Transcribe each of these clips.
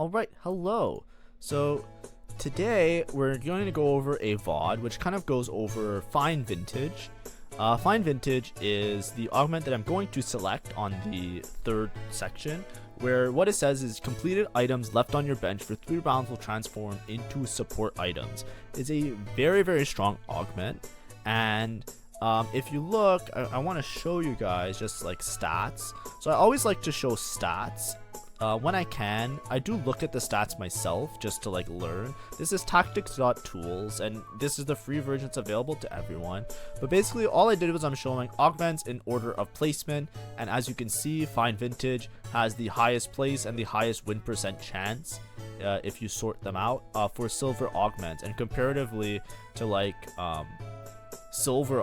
Alright, hello. So today we're going to go over a VOD which kind of goes over Find Vintage. Find Vintage is the augment that I'm going to select on the third section, where what it says is completed items left on your bench for 3 rounds will transform into support items. It's a very strong augment, and if you look, I want to show you guys just like stats. So I always like to show stats. When I can, I do look at the stats myself just to like learn. This is tactics.tools, and this is the free version that's available to everyone. But basically all I did was I'm showing augments in order of placement, and as you can see, Find Vintage has the highest place and the highest win percent chance if you sort them out for silver augments, and comparatively to like silver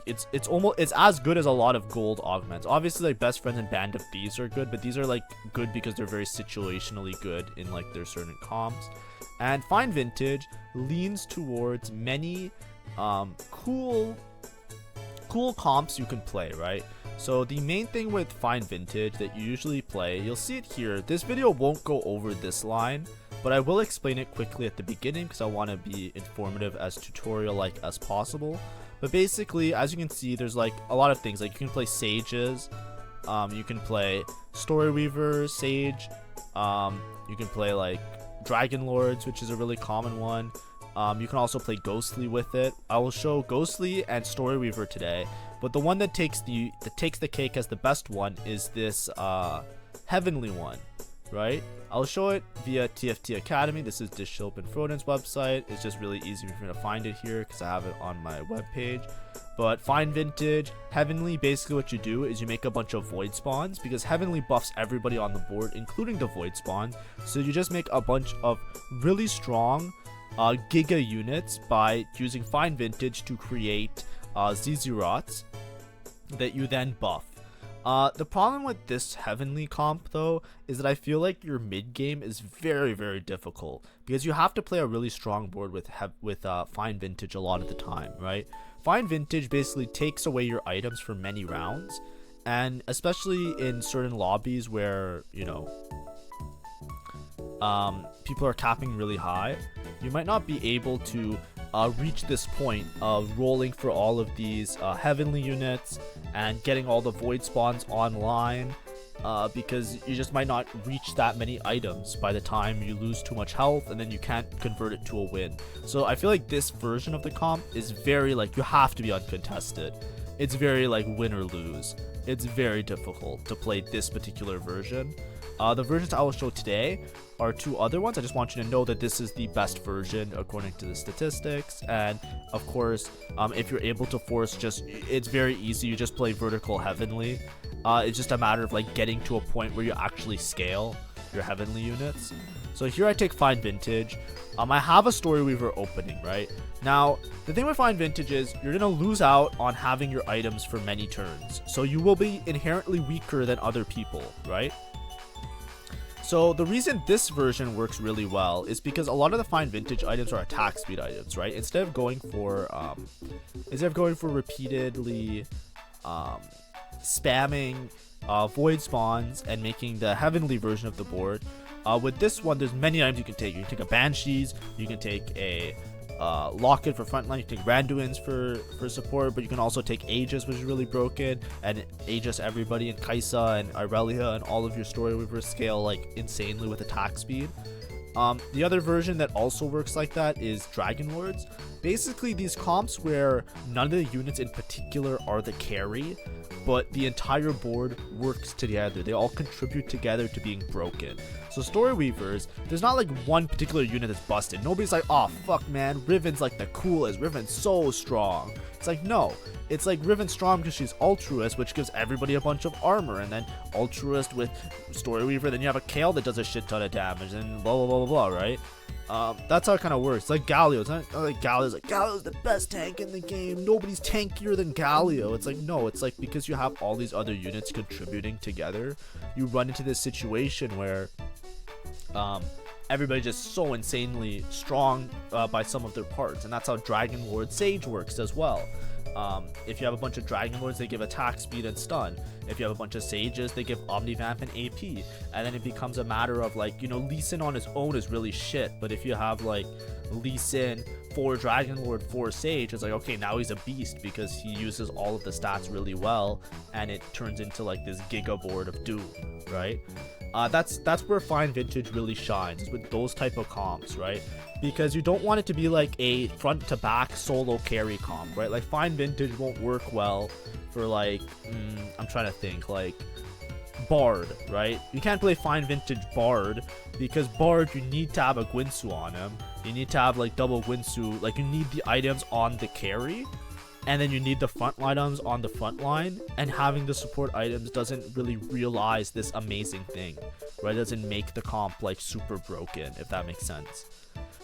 it's as good as a lot of gold augments. Obviously like Best Friends and Band of Thieves are good, but these are like good because they're very situationally good in like their certain comps. And Find Vintage leans towards many cool comps you can play, right? So the main thing with Find Vintage that you usually play, you'll see it here. This video won't go over this line, but I will explain it quickly at the beginning because I want to be informative as tutorial like as possible. But basically, as you can see, there's like a lot of things. Like you can play sages, you can play story weavers, sage, you can play like dragon lords, which is a really common one. You can also play ghostly with it. I will show ghostly and story weaver today, but the one that takes the cake as the best one is this heavenly one, right? I'll show it via TFT Academy. This is Dishilp and Froden's website. It's just really easy for me to find it here because I have it on my webpage. But Find Vintage, Heavenly, basically what you do is you make a bunch of void spawns, because Heavenly buffs everybody on the board, including the void spawns. So you just make a bunch of really strong giga units by using Find Vintage to create Zizzirots that you then buff. The problem with this heavenly comp though is that I feel like your mid game is very difficult, because you have to play a really strong board with Find Vintage a lot of the time, right? Find Vintage basically takes away your items for many rounds, and especially in certain lobbies where, you know, people are capping really high, you might not be able to reach this point of rolling for all of these heavenly units and getting all the void spawns online, because you just might not reach that many items by the time you lose too much health, and then you can't convert it to a win. So I feel like this version of the comp is very like, you have to be uncontested. It's very like win or lose. It's very difficult to play this particular version. The versions I will show today are 2 other ones. I just want you to know that this is the best version according to the statistics, and of course if you're able to force, it's very easy. You just play vertical heavenly. It's just a matter of like getting to a point where you actually scale your heavenly units. So here I take Find Vintage. I have a story weaver opening right now. The thing with Find Vintage is you're gonna lose out on having your items for many turns, so you will be inherently weaker than other people, right? So the reason this version works really well is because a lot of the Find Vintage items are attack speed items, right? Instead of going for repeatedly spamming void spawns and making the heavenly version of the board, with this one there's many items you can take. You can take a Banshees, you can take a Locket for frontline, you can take Randuins for support, but you can also take Aegis, which is really broken, and Aegis everybody, and Kaisa and Irelia and all of your story weavers scale like insanely with attack speed. The other version that also works like that is Dragon Lords. Basically these comps where none of the units in particular are the carry, but the entire board works together. They all contribute together to being broken. So story weavers, there's not like one particular unit that's busted. Nobody's like, oh fuck man, Riven's like the coolest, Riven's so strong. It's like, no, it's like Riven's strong because she's altruist, which gives everybody a bunch of armor, and then altruist with story weaver, then you have a Kale that does a shit ton of damage, and blah blah blah blah, right? That's how it kind of works. Like Galio, it's not like Galio's the best tank in the game, nobody's tankier than Galio. It's like, no, it's like because you have all these other units contributing together, you run into this situation where everybody's just so insanely strong by some of their parts, and that's how Dragon Lord Sage works as well. If you have a bunch of Dragon Lords, they give attack speed and stun. If you have a bunch of Sages, they give Omnivamp and AP. And then it becomes a matter of like, you know, Lee Sin on his own is really shit. But if you have like Lee Sin, 4 Dragon Lord, 4 Sage, it's like, okay, now he's a beast because he uses all of the stats really well. And it turns into like this Giga board of doom, right? That's where Fine Vintage really shines, is with those type of comps, right? Because you don't want it to be like a front to back solo carry comp, right? Like Fine Vintage won't work well for like I'm trying to think, like Bard, right? You can't play Fine Vintage Bard because Bard, you need to have a Guinsoo on him. You need to have like double Guinsoo, like you need the items on the carry, and then you need the front items on the front line, and having the support items doesn't really realize this amazing thing, right? It doesn't make the comp like super broken, if that makes sense.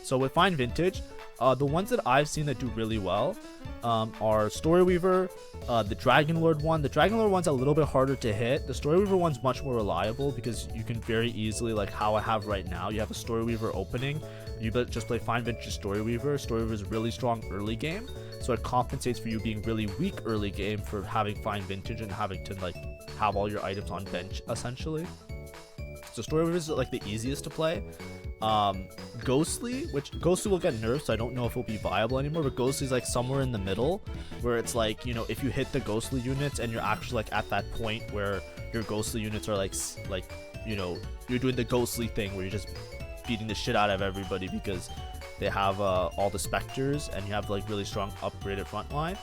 So with Fine Vintage, the ones that I've seen that do really well are Story Weaver, the Dragon Lord one. The Dragon Lord one's a little bit harder to hit. The Story Weaver one's much more reliable because you can very easily, like how I have right now, you have a Story Weaver opening. You just play Fine Vintage Story Weaver. Story Weaver is really strong early game, so it compensates for you being really weak early game for having Fine Vintage and having to like have all your items on bench essentially. So Story Weaver is like the easiest to play. Ghostly, which Ghostly will get nerfed, so I don't know if it'll be viable anymore, but Ghostly is like somewhere in the middle where it's like, you know, if you hit the Ghostly units and you're actually like at that point where your Ghostly units are like you know, you're doing the Ghostly thing where you're just beating the shit out of everybody because they have all the Spectres and you have like really strong upgraded front line.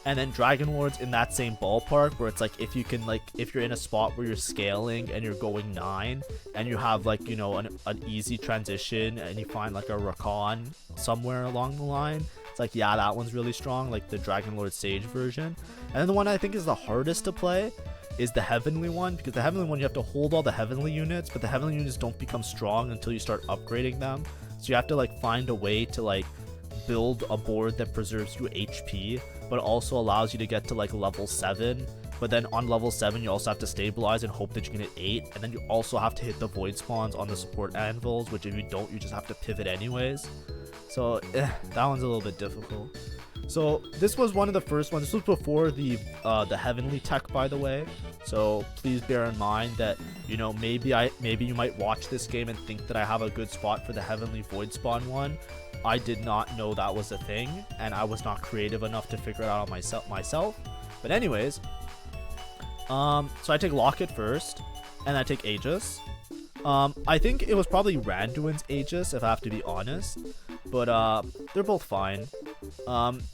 And then Dragon Lords in that same ballpark where it's like if you can, like if you're in a spot where you're scaling and you're going 9 and you have like, you know, an easy transition and you find like a Rakan somewhere along the line, it's like, yeah, that one's really strong, like the Dragon Lord Sage version. And then the one I think is the hardest to play is the Heavenly one, because the Heavenly one you have to hold all the Heavenly units, but the Heavenly units don't become strong until you start upgrading them. So you have to like find a way to like build a board that preserves you HP but also allows you to get to like level 7, but then on level 7 you also have to stabilize and hope that you can hit 8, and then you also have to hit the void spawns on the support anvils, which if you don't, you just have to pivot anyways. So that one's a little bit difficult. So this was one of the first ones. This was before the Heavenly tech, by the way. So please bear in mind that, you know, maybe you might watch this game and think that I have a good spot for the Heavenly void spawn one. I did not know that was a thing, and I was not creative enough to figure it out on myself. But anyways, so I take Locket first, and I take Aegis. I think it was probably Randuin's Aegis, if I have to be honest, but they're both fine.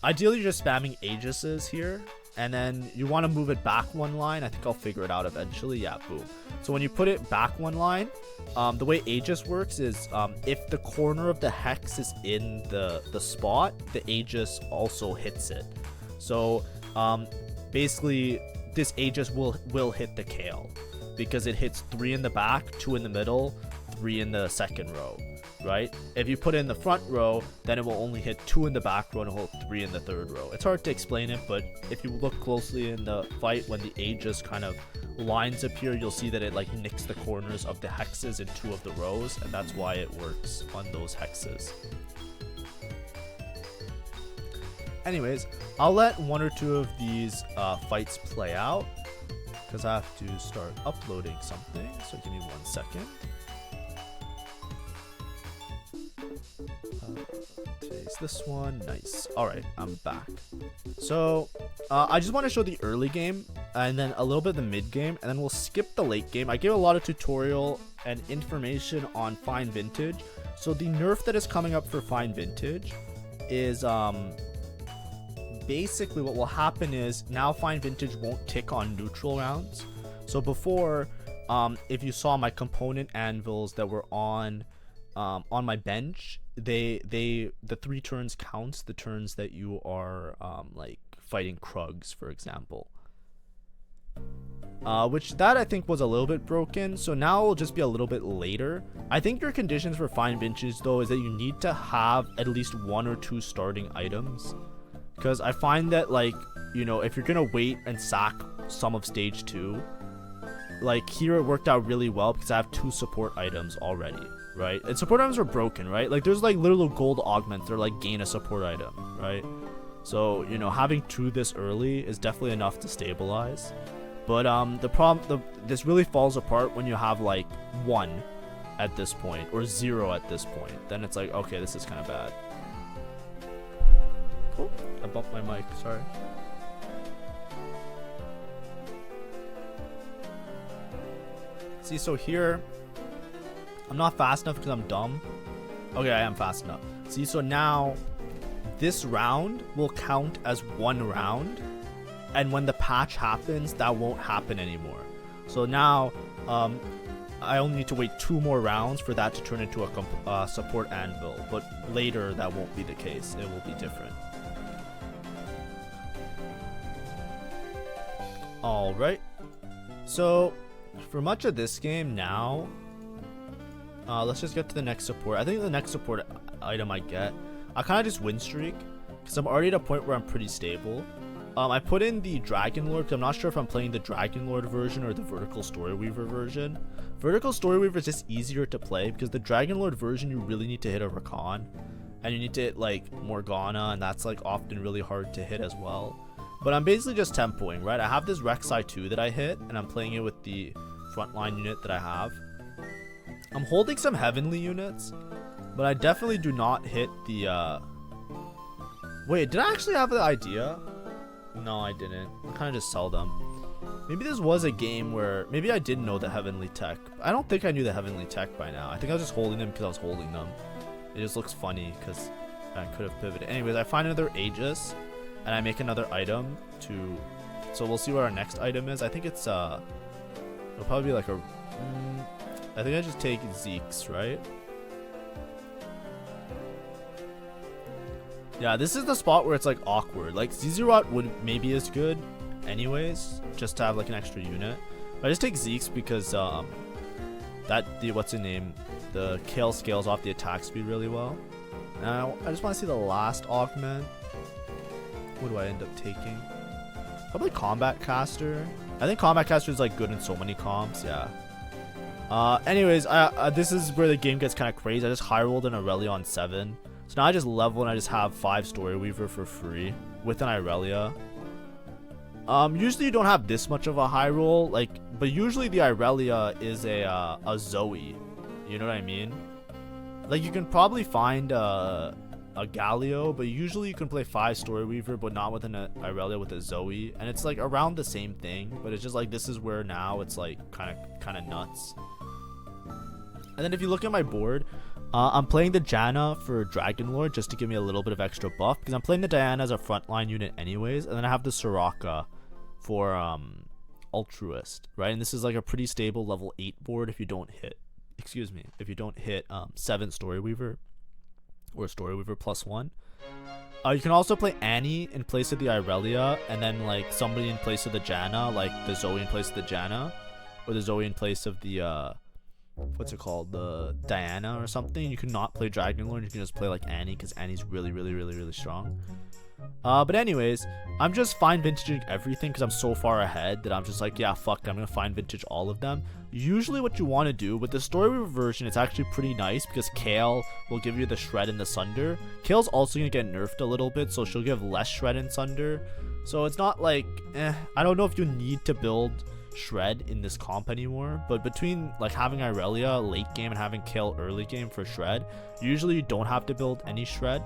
Ideally, you're just spamming Aegises here, and then you want to move it back one line. I think I'll figure it out eventually. Yeah, boom. So when you put it back one line, the way Aegis works is if the corner of the hex is in the spot, the Aegis also hits it. So basically, this Aegis will hit the Kale because it hits 3 in the back, 2 in the middle, 3 in the second row, right? If you put it in the front row, then it will only hit 2 in the back row and it'll hit 3 in the third row. It's hard to explain it, but if you look closely in the fight, when the Aegis kind of lines appear, you'll see that it like nicks the corners of the hexes in 2 of the rows, and that's why it works on those hexes. Anyways, I'll let 1 or 2 of these fights play out because I have to start uploading something, so give me 1 second. Today's this one. Nice. Alright, I'm back. So I just want to show the early game and then a little bit of the mid game, and then we'll skip the late game. I gave a lot of tutorial and information on Fine Vintage. So the nerf that is coming up for Fine Vintage is basically what will happen is now Fine Vintage won't tick on neutral rounds. So before, if you saw my component anvils that were on my bench, the 3 turns counts the turns that you are like fighting Krugs, for example. Which that I think was a little bit broken, so now it'll just be a little bit later. I think your conditions for Fine Vintage though is that you need to have at least 1 or 2 starting items, because I find that, like, you know, if you're gonna wait and sack some of stage 2, like here it worked out really well because I have 2 support items already, right? And support items are broken, right? Like there's like little gold augments, they're like gain a support item, right? So, you know, having 2 this early is definitely enough to stabilize. But this really falls apart when you have like 1 at this point or 0 at this point. Then it's like, okay, this is kind of bad. Oh, I bumped my mic, sorry. See, so here, I'm not fast enough because I'm dumb. Okay, I am fast enough. See, so now this round will count as 1 round, and when the patch happens, that won't happen anymore. So now, I only need to wait 2 more rounds for that to turn into a support anvil, but later that won't be the case. It will be different. Alright, so for much of this game now, let's just get to the next support. I think the next support item I get, I kind of just win streak, because I'm already at a point where I'm pretty stable. I put in the Dragon Lord, because I'm not sure if I'm playing the Dragon Lord version or the Vertical Story Weaver version. Vertical Story Weaver is just easier to play, because the Dragon Lord version, you really need to hit a Rakan, and you need to hit like Morgana, and that's like often really hard to hit as well. But I'm basically just tempoing, right? I have this Rek'Sai 2 that I hit, and I'm playing it with the frontline unit that I have. I'm holding some heavenly units, but I definitely do not hit the, Wait, did I actually have the idea? No, I didn't. I kind of just sell them. Maybe this was a game where, maybe I didn't know the heavenly tech. I don't think I knew the heavenly tech by now. I think I was just holding them because I was holding them. It just looks funny because I could have pivoted. Anyways, I find another Aegis, and I make another item to, so we'll see what our next item is. I think it's, it'll probably be like a, I think I just take Zeke's, right? Yeah, this is the spot where it's like awkward. Like Zizirot would maybe is good anyways, just to have like an extra unit. But I just take Zeke's because what's the name? The Kale scales off the attack speed really well. Now I just want to see the last augment. What do I end up taking? Probably Combat Caster. I think Combat Caster is like good in so many comps, yeah. Anyways, this is where the game gets kind of crazy. I just high rolled an Aurelia on 7. So now I just level and I just have 5 Story Weaver for free with an Irelia. Usually you don't have this much of a high roll, like, but usually the Irelia is a Zoe. You know what I mean? Like you can probably find a Galio, but usually you can play 5 Story Weaver, but not with an Irelia with a Zoe, and it's like around the same thing. But it's just like this is where now it's like kind of nuts. And then if you look at my board, I'm playing the Janna for Dragon Lord just to give me a little bit of extra buff, because I'm playing the Diana as a frontline unit anyways, and then I have the Soraka for Altruist, right? And this is like a pretty stable level 8 board if you don't hit, if you don't hit 7 Story Weaver or Story Weaver +1. You can also play Annie in place of the Irelia, and then like somebody in place of the Janna, like the Zoe in place of the Janna, or the Zoe in place of the what's it called, the Diana or something. You cannot play Dragon Lord, you can just play like Annie, because Annie's really strong. But anyways, I'm just fine vintaging everything because I'm so far ahead that I'm just like, yeah, fuck it, I'm gonna fine vintage all of them. Usually what you want to do with the Story Weaver version, it's actually pretty nice because Kale will give you the Shred and the Sunder. Kale's also gonna get nerfed a little bit, so she'll give less Shred and Sunder. So it's not like, I don't know if you need to build Shred in this comp anymore, but between like having Irelia late game and having Kale early game for Shred, usually you don't have to build any Shred,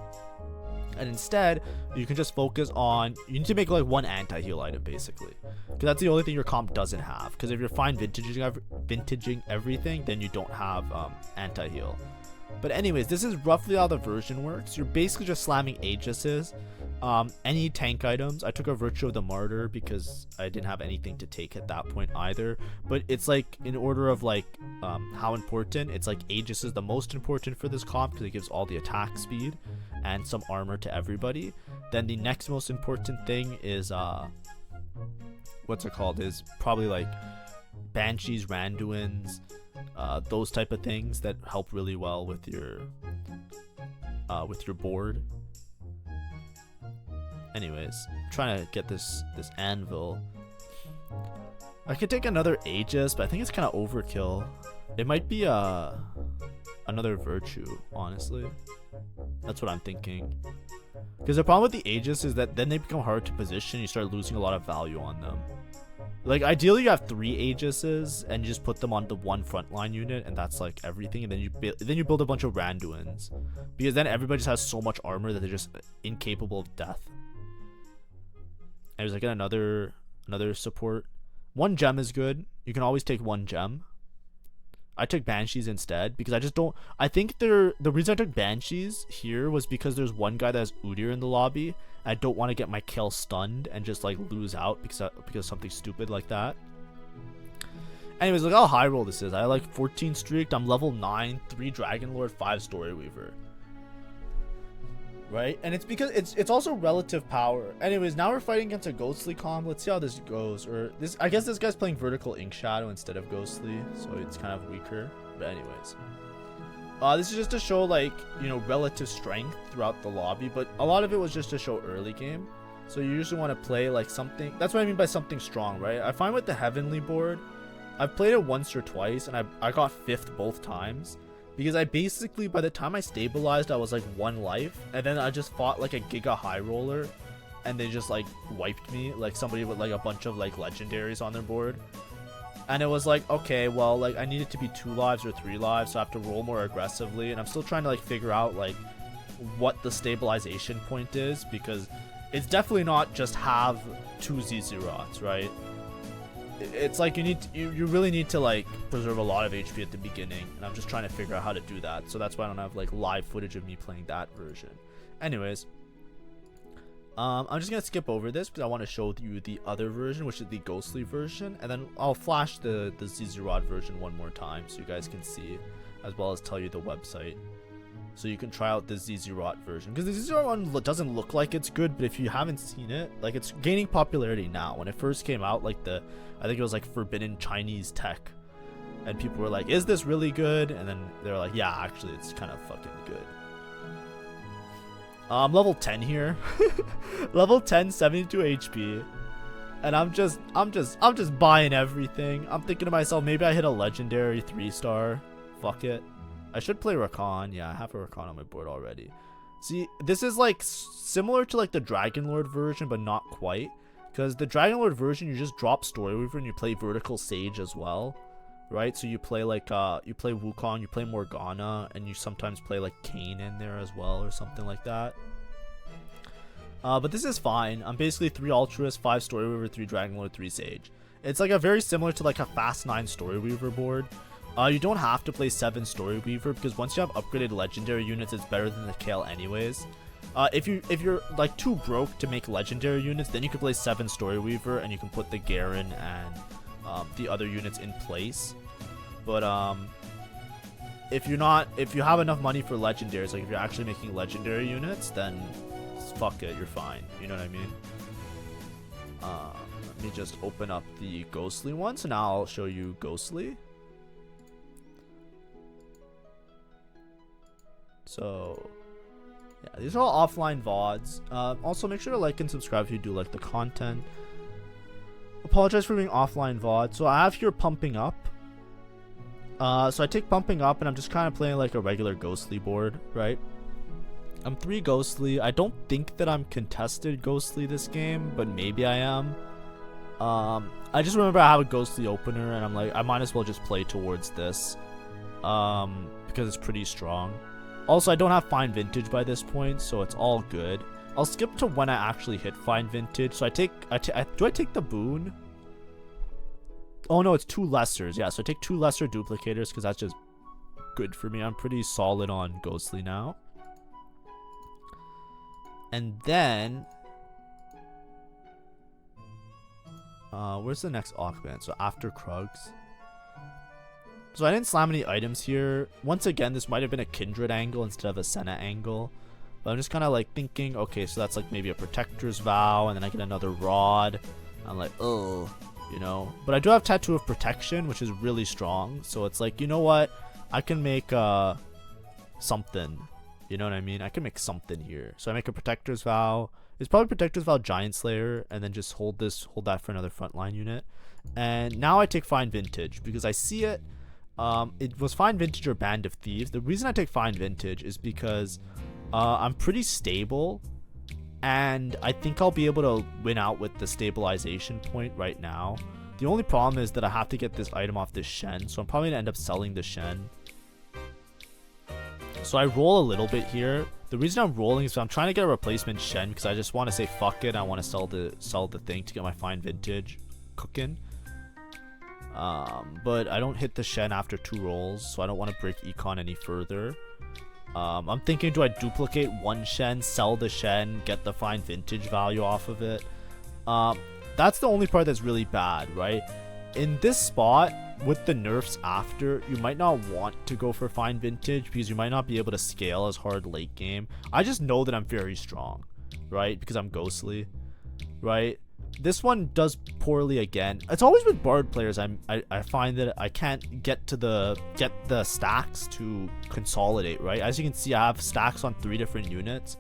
and instead you can just focus on, you need to make like 1 anti-heal item basically, because that's the only thing your comp doesn't have. Because if you're fine vintaging everything, then you don't have anti-heal. But anyways, this is roughly how the version works. You're basically just slamming Aegises, any tank items. I took a Virtue of the Martyr because I didn't have anything to take at that point either, but it's like in order of like how important, it's like Aegis is the most important for this comp because it gives all the attack speed and some armor to everybody. Then the next most important thing is what's it called, is probably like Banshees, Randuins, those type of things that help really well with your board. Anyways, I'm trying to get this anvil. I could take another Aegis, but I think it's kind of overkill. It might be another Virtue, honestly. That's what I'm thinking. Because the problem with the Aegis is that then they become hard to position. You start losing a lot of value on them. Like, ideally you have 3 Aegises and you just put them on the one frontline unit, and that's like everything. And then you build a bunch of Randuins, because then everybody just has so much armor that they're just incapable of death. And there's like another support. 1 gem is good. You can always take 1 gem. I took Banshees instead because I just don't. I think the reason I took Banshees here was because there's one guy that has Udyr in the lobby. I don't want to get my kill stunned and just like lose out because of something stupid like that. Anyways, look how high roll this is. I like 14 streaked. I'm level 9, 3 Dragon Lord, 5 Story Weaver. Right, and it's because it's also relative power. Anyways, now we're fighting against a Ghostly comp. Let's see how this goes. Or this, I guess this guy's playing Vertical Ink Shadow instead of Ghostly, so it's kind of weaker. But anyways, this is just to show, like, you know, relative strength throughout the lobby. But a lot of it was just to show early game. So you usually want to play like something. That's what I mean by something strong, right? I find with the Heavenly board, I've played it once or twice, and I got 5th both times. Because I basically, by the time I stabilized, I was like 1 life. And then I just fought like a Giga High Roller. And they just like wiped me. Like somebody with like a bunch of like legendaries on their board. And it was like, okay, well, like I needed to be 2 lives or 3 lives. So I have to roll more aggressively. And I'm still trying to like figure out like what the stabilization point is. Because it's definitely not just have 2 Z-Zeroths, right? It's like you really need to like preserve a lot of HP at the beginning, and I'm just trying to figure out how to do that. So that's why I don't have like live footage of me playing that version. Anyways, I'm just gonna skip over this because I want to show you the other version, which is the Ghostly version, and then I'll flash the Z-Zeroth version one more time so you guys can see, as well as tell you the website. So you can try out the Z-Zeroth version, because the Z-Zeroth one doesn't look like it's good, but if you haven't seen it, like, it's gaining popularity now. When it first came out, like I think it was like forbidden Chinese tech, and people were like, is this really good? And then they were like, yeah, actually it's kind of fucking good. I'm level 10 here. Level 10, 72 HP, and I'm just buying everything. I'm thinking to myself, maybe I hit a legendary 3-star. Fuck it. I should play Rakan. Yeah, I have a Rakan on my board already. See, this is like similar to like the Dragon Lord version, but not quite. Because the Dragon Lord version, you just drop Story Weaver and you play Vertical Sage as well, right? So you play like you play Wukong, you play Morgana, and you sometimes play like Kayn in there as well or something like that. But this is fine. I'm basically 3 Altruist, 5 Story Weaver, 3 Dragon Lord, 3 Sage. It's like a very similar to like a Fast 9 Story Weaver board. You don't have to play 7 Story Weaver, because once you have upgraded legendary units, it's better than the Kale anyways. If you're like too broke to make legendary units, then you can play 7 Story Weaver and you can put the Garen and the other units in place. But if you have enough money for legendaries, like if you're actually making legendary units, then fuck it, you're fine. You know what I mean? Let me just open up the Ghostly one. So now I'll show you Ghostly. So, yeah, these are all offline VODs. Also, make sure to like and subscribe if you do like the content. Apologize for being offline VOD. So, I have here Pumping Up. So I take Pumping Up, and I'm just kind of playing like a regular Ghostly board, right? I'm 3 Ghostly. I don't think that I'm contested Ghostly this game, but maybe I am. I just remember I have a Ghostly opener, and I'm like, I might as well just play towards this, because it's pretty strong. Also, I don't have Fine Vintage by this point, so it's all good. I'll skip to when I actually hit Fine Vintage. So do I take the boon? Oh no, it's 2 lessers. Yeah, so I take 2 lesser duplicators because that's just good for me. I'm pretty solid on Ghostly now. And then where's the next augment? So after Krugs. So I didn't slam any items here. Once again, this might have been a Kindred angle instead of a Senna angle. But I'm just kind of like thinking, okay, so that's like maybe a Protector's Vow, and then I get another Rod. I'm like, oh, you know. But I do have Tattoo of Protection, which is really strong. So it's like, you know what? I can make something. You know what I mean? I can make something here. So I make a Protector's Vow. It's probably Protector's Vow Giant Slayer, and then just hold that for another frontline unit. And now I take Fine Vintage because I see it. It was Fine Vintage or Band of Thieves. The reason I take Fine Vintage is because I'm pretty stable and I think I'll be able to win out with the stabilization point right now. The only problem is that I have to get this item off this Shen, so I'm probably gonna end up selling the Shen. So I roll a little bit here. The reason I'm rolling is I'm trying to get a replacement Shen because I just want to say fuck it. I want to sell the thing to get my fine vintage cooking. But I don't hit the Shen after 2 rolls, so I don't want to break econ any further. I'm thinking, do I duplicate 1 Shen, sell the Shen, get the fine vintage value off of it? That's the only part that's really bad, right? In this spot, with the nerfs after, you might not want to go for fine vintage because you might not be able to scale as hard late game. I just know that I'm very strong, right? Because I'm ghostly, right? This one does poorly again. It's always with Bard players. I find that I can't get the stacks to consolidate, right? As you can see, I have stacks on 3 different units,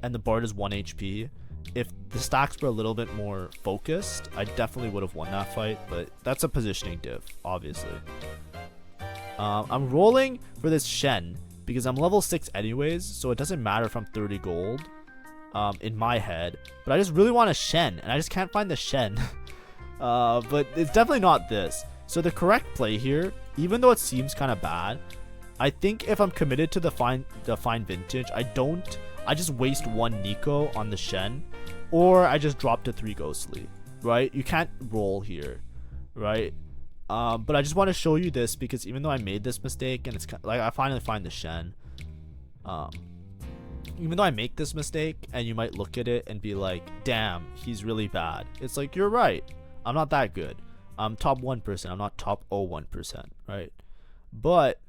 and the Bard is 1 HP. If the stacks were a little bit more focused, I definitely would have won that fight, but that's a positioning diff, obviously. I'm rolling for this Shen because I'm level 6 anyways, so it doesn't matter if I'm 30 gold in my head, but I just really want a Shen, and I just can't find the Shen. But it's definitely not this. So the correct play here, even though it seems kind of bad, I think if I'm committed to the fine vintage, I just waste 1 Nico on the Shen, or I just drop to 3 ghostly, right? You can't roll here, right? But I just want to show you this because even though I made this mistake and it's kind of, like, I finally find the Shen, even though I make this mistake and you might look at it and be like, damn, he's really bad, it's like, you're right, I'm not that good. I'm top 1%, I'm not top 0.1%, right? But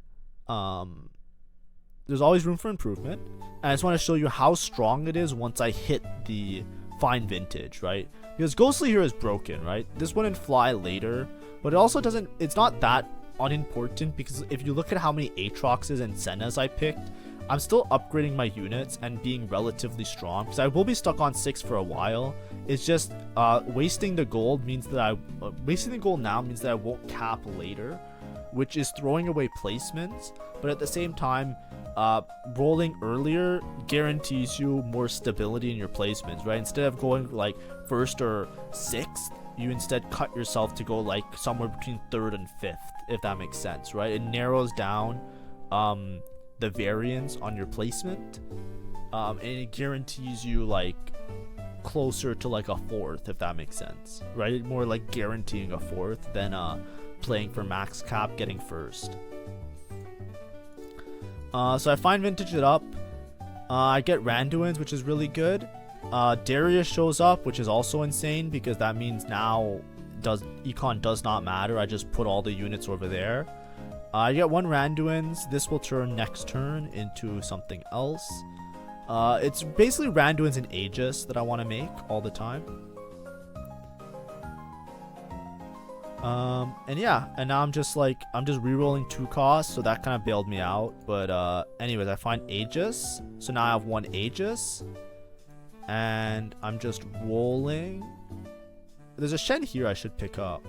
there's always room for improvement, and I just want to show you how strong it is once I hit the fine vintage, right? Because ghostly here is broken, right? This wouldn't fly later, but it also doesn't, it's not that unimportant because if you look at how many Aatroxes and Sennas I picked, I'm still upgrading my units and being relatively strong because I will be stuck on 6 for a while. It's just wasting the gold means that wasting the gold now means that I won't cap later, which is throwing away placements, but at the same time, rolling earlier guarantees you more stability in your placements, right? Instead of going like 1st or 6th, you instead cut yourself to go like somewhere between 3rd and 5th, if that makes sense, right? It narrows down the variance on your placement, and it guarantees you like closer to like a 4th, if that makes sense, right? More like guaranteeing a 4th than playing for max cap getting 1st. So I fine vintage it up. I get Randuins, which is really good. Darius shows up, which is also insane because that means now econ does not matter. I just put all the units over there. I get 1 Randuins. This will turn next turn into something else. It's basically Randuins and Aegis that I want to make all the time. And yeah, and now I'm just rerolling 2 costs, so that kind of bailed me out. But anyways, I find Aegis, so now I have 1 Aegis, and I'm just rolling. There's a Shen here I should pick up.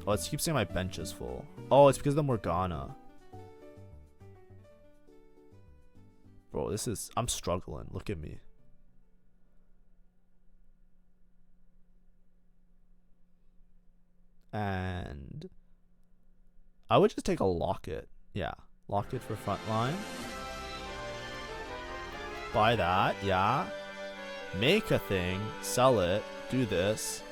Oh, it keeps saying my bench is full. Oh, it's because of the Morgana. Bro, I'm struggling. Look at me. And I would just take a Locket. Yeah, Locket for frontline. Buy that, yeah. Make a thing, sell it, do this.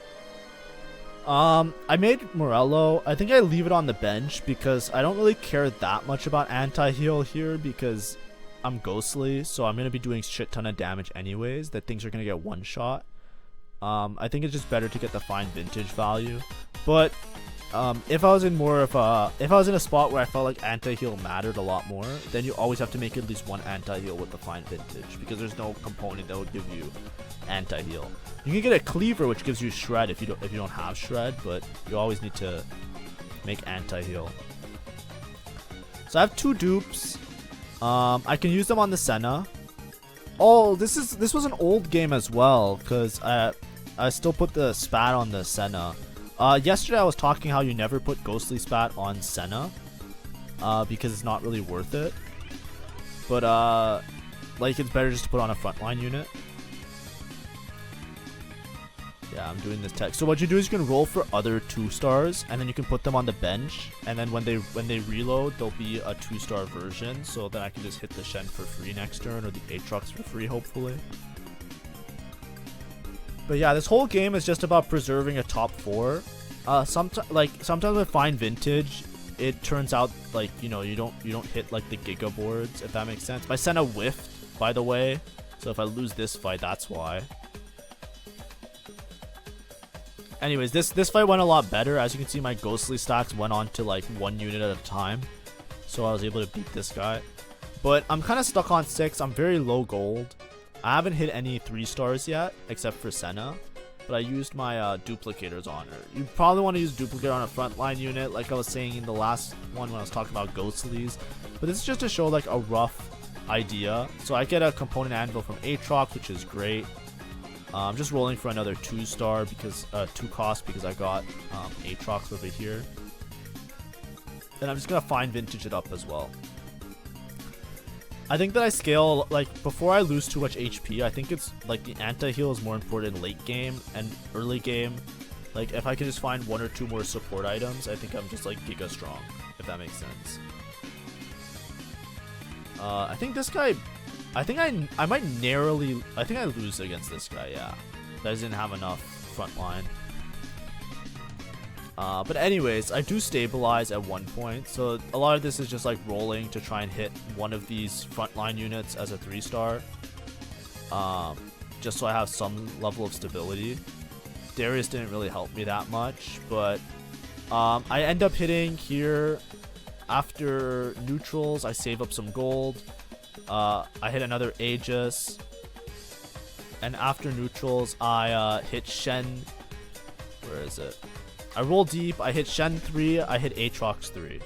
I made Morello. I think I leave it on the bench because I don't really care that much about anti-heal here because I'm ghostly, so I'm gonna be doing shit ton of damage anyways. That things are gonna get one shot. I think it's just better to get the fine vintage value. But if I was in a spot where I felt like anti-heal mattered a lot more, then you always have to make at least 1 anti-heal with the fine vintage because there's no component that will give you anti-heal. You can get a cleaver which gives you shred if you don't have shred, but you always need to make anti-heal. So I have 2 dupes. I can use them on the Senna. Oh, this was an old game as well because I still put the spat on the Senna. Yesterday I was talking how you never put ghostly spat on Senna because it's not really worth it. But like it's better just to put on a frontline unit. Yeah, I'm doing this tech. So what you do is you can roll for other 2-stars, and then you can put them on the bench, and then when they reload, there'll be a 2-star version, so then I can just hit the Shen for free next turn, or the Aatrox for free, hopefully. But yeah, this whole game is just about preserving a top 4. Sometimes with Fine Vintage, it turns out like, you know, you don't hit like the Giga boards, if that makes sense. My Senna whiffed, by the way, so if I lose this fight, that's why. Anyways, this fight went a lot better. As you can see, my ghostly stacks went on to like 1 unit at a time, so I was able to beat this guy. But I'm kind of stuck on 6. I'm very low gold. I haven't hit any 3-stars yet, except for Senna, but I used my duplicators on her. You probably want to use duplicator on a frontline unit, like I was saying in the last one when I was talking about ghostlies. But this is just to show like a rough idea. So I get a component anvil from Aatrox, which is great. I'm just rolling for another 2-star because 2 cost because I got Aatrox over here, and I'm just gonna Fine Vintage it up as well. I think that I scale, like, before I lose too much HP, I think it's like the anti-heal is more important late game and early game. Like if I can just find 1 or 2 more support items, I think I'm just like giga strong, if that makes sense. I think this guy, I think I might narrowly, I think I lose against this guy, yeah. I didn't have enough front line. But anyways, I do stabilize at 1 point, so a lot of this is just like rolling to try and hit one of these frontline units as a 3-star. Just so I have some level of stability. Darius didn't really help me that much, but I end up hitting here after neutrals. I save up some gold. I hit another Aegis, and after neutrals I hit Shen. Where is it? I roll deep, I hit Shen 3, I hit Aatrox 3.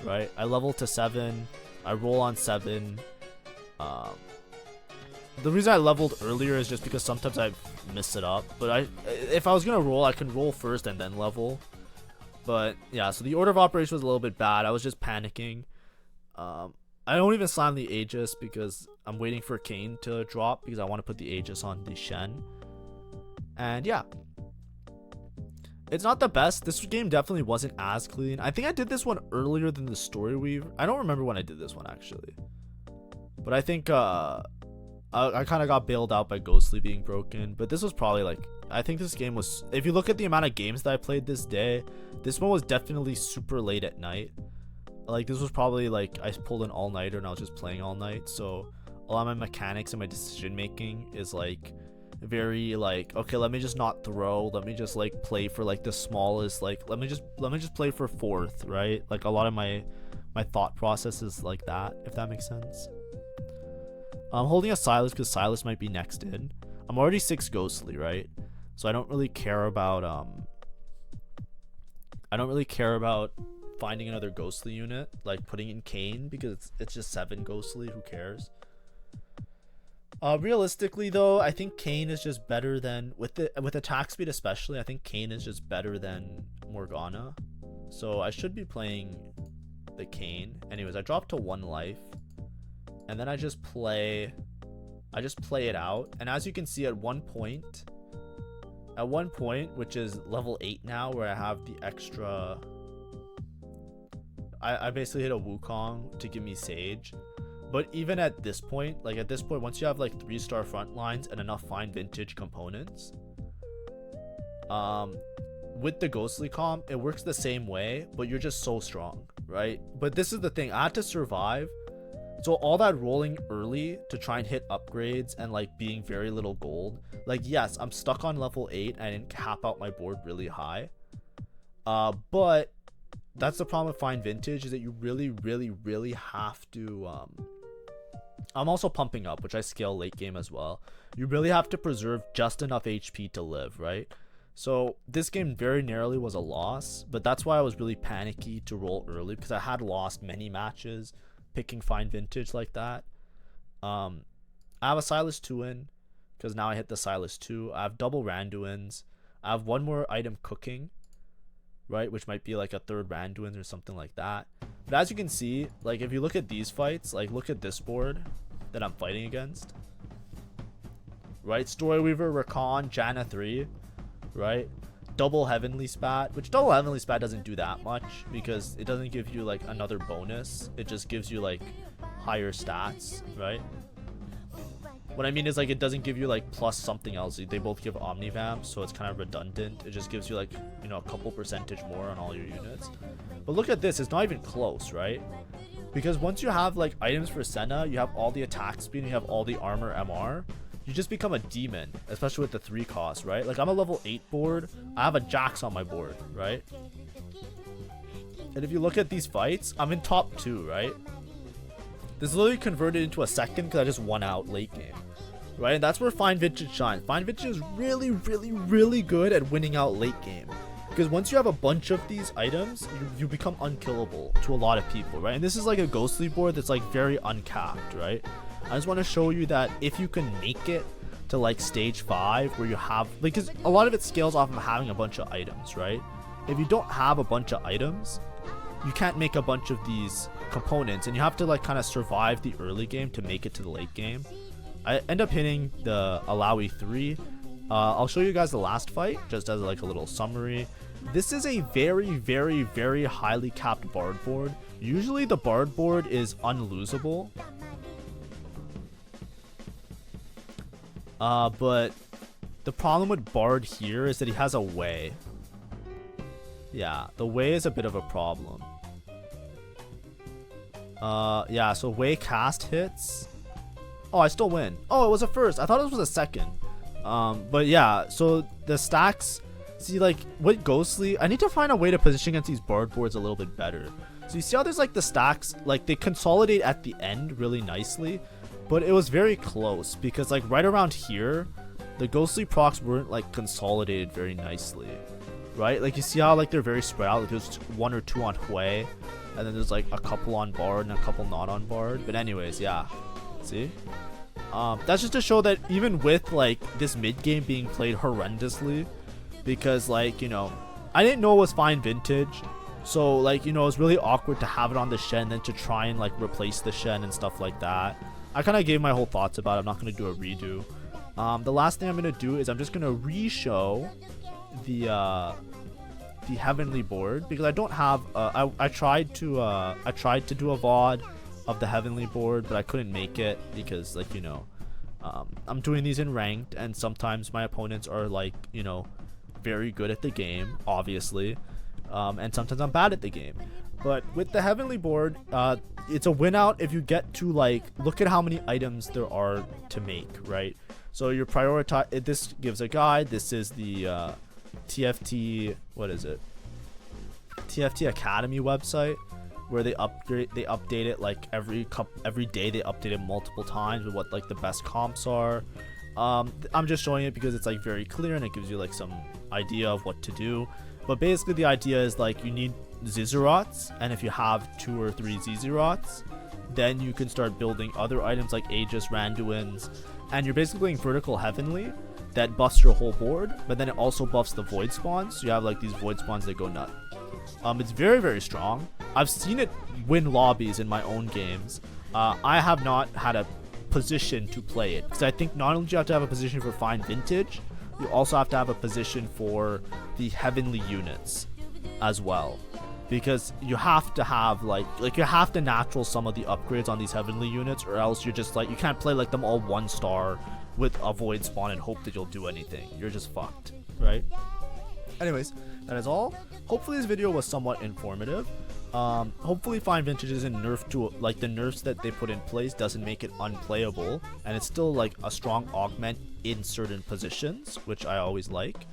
Right? I level to 7, I roll on 7. The reason I leveled earlier is just because sometimes I miss it up, but if I was gonna roll, I can roll first and then level. But yeah, so the order of operation was a little bit bad. I was just panicking. I don't even slam the Aegis because I'm waiting for Kayn to drop because I want to put the Aegis on the Shen. And yeah, it's not the best. This game definitely wasn't as clean. I think I did this one earlier than the Story Weave. I don't remember when I did this one actually, but I think I kind of got bailed out by Ghostly being broken. But this was probably like, I think this game was, if you look at the amount of games that I played this day, this one was definitely super late at night. Like this was probably like I pulled an all-nighter and I was just playing all night, so a lot of my mechanics and my decision making is like very like, okay, let me just not throw, let me just like play for like the smallest, like let me just play for 4th, right? Like a lot of my thought process is like that, if that makes sense. I'm holding a Silas because Silas might be next in. I'm already 6 Ghostly, right? So I don't really care about finding another Ghostly unit, like putting in Kayn, because it's just 7 Ghostly, who cares? Realistically though, I think Kayn is just better than, with attack speed especially, I think Kayn is just better than Morgana. So I should be playing the Kayn. Anyways, I dropped to 1 life, and then I just play it out. And as you can see, at one point, which is level 8 now, where I have the extra, I basically hit a Wukong to give me Sage. But even at this point, once you have like 3-star front lines and enough Fine Vintage components, with the Ghostly comp, it works the same way, but you're just so strong, right? But this is the thing, I had to survive. So all that rolling early to try and hit upgrades and like being very little gold, like yes, I'm stuck on level 8 and I didn't cap out my board really high. But that's the problem with Fine Vintage, is that you really have to I'm also pumping up, which I scale late game as well. You really have to preserve just enough HP to live, right? So this game very narrowly was a loss, but that's why I was really panicky to roll early, because I had lost many matches picking Fine Vintage like that. I have a Silas 2 in, because now I hit the Silas 2. I have double Randuins. I have 1 more item cooking, right, which might be like a 3rd Randuin or something like that. But as you can see, like if you look at these fights, like look at this board that I'm fighting against, right? Story Weaver, Rakan, Janna 3. right? Double heavenly spat, which double heavenly spat doesn't do that much because it doesn't give you like another bonus. It just gives you like higher stats, right? What I mean is like it doesn't give you like plus something else. They both give omnivamp, so it's kind of redundant. It just gives you like, you know, a couple percentage more on all your units. But look at this, it's not even close, right? Because once you have like items for Senna, you have all the attack speed and you have all the armor MR, you just become a demon, especially with the 3 cost, right? Like I'm a level 8 board, I have a Jax on my board, right? And if you look at these fights, I'm in top 2, right? This literally converted into a second because I just won out late game, right? And that's where Fine Vintage shines. Fine Vintage is really, really, really good at winning out late game. Because once you have a bunch of these items, you become unkillable to a lot of people, right? And this is like a ghostly board that's like very uncapped, right? I just want to show you that if you can make it to like stage 5 where you have, because a lot of it scales off of having a bunch of items, right? If you don't have a bunch of items, you can't make a bunch of these components, and you have to like kind of survive the early game to make it to the late game. I end up hitting the Alawi 3. I'll show you guys the last fight just as like a little summary. This is a very, very, very highly capped Bard board. Usually the Bard board is unlosable. But the problem with Bard here is that he has a way. Yeah, the way is a bit of a problem. Yeah, so way cast hits. Oh, I still win. Oh, it was a first. I thought it was a second. But yeah, so the stacks, see like with Ghostly, I need to find a way to position against these Bard boards a little bit better. So you see how there's like the stacks, like they consolidate at the end really nicely, but it was very close because like right around here, the Ghostly procs weren't like consolidated very nicely, right? Like you see how like they're very spread out. Like there's 1 or 2 on Hui, and then there's like a couple on Bard and a couple not on Bard. But anyways, yeah, see? That's just to show that even with like this mid game being played horrendously, because like, you know, I didn't know it was Fine Vintage, so like, you know, it's really awkward to have it on the Shen and then to try and like replace the Shen and stuff like that. I kind of gave my whole thoughts about it. I'm not going to do a redo. The last thing I'm going to do is I'm just going to re-show the heavenly board, because I don't have I tried to do a VOD of the heavenly board, but I couldn't make it because, like, you know, I'm doing these in ranked, and sometimes my opponents are like, you know, very good at the game, obviously, and sometimes I'm bad at the game. But with the heavenly board, it's a win out if you get to like, look at how many items there are to make, right? So you prioritize. This gives a guide. This is the TFT, what is it? TFT Academy website, where they update it like every day. They update it multiple times with what like the best comps are. I'm just showing it because it's like very clear and it gives you like some idea of what to do. But basically the idea is like you need Zizzarots, and if you have 2 or 3 Zizzarots, then you can start building other items like Aegis, Randuins, and you're basically doing vertical heavenly that buffs your whole board, but then it also buffs the void spawns. So you have like these void spawns that go nut. It's very, very strong. I've seen it win lobbies in my own games. I have not had a position to play it, because I think not only do you have to have a position for Fine Vintage, you also have to have a position for the heavenly units as well, because you have to have like you have to natural some of the upgrades on these heavenly units, or else you're just like, you can't play like them all 1 star with a void spawn and hope that you'll do anything. You're just fucked, right? Anyways, that is all. Hopefully this video was somewhat informative. Hopefully Fine Vintage isn't nerfed to, like, the nerfs that they put in place doesn't make it unplayable, and it's still like a strong augment in certain positions, which I always like.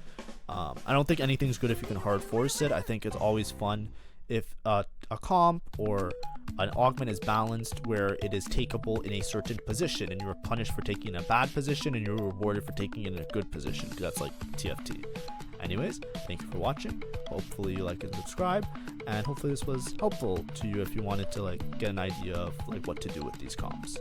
I don't think anything's good if you can hard force it. I think it's always fun if a comp or an augment is balanced, where it is takeable in a certain position and you're punished for taking a bad position and you're rewarded for taking it in a good position, because that's like TFT. Anyways, thank you for watching. Hopefully you like and subscribe, and hopefully this was helpful to you if you wanted to like get an idea of like what to do with these comps.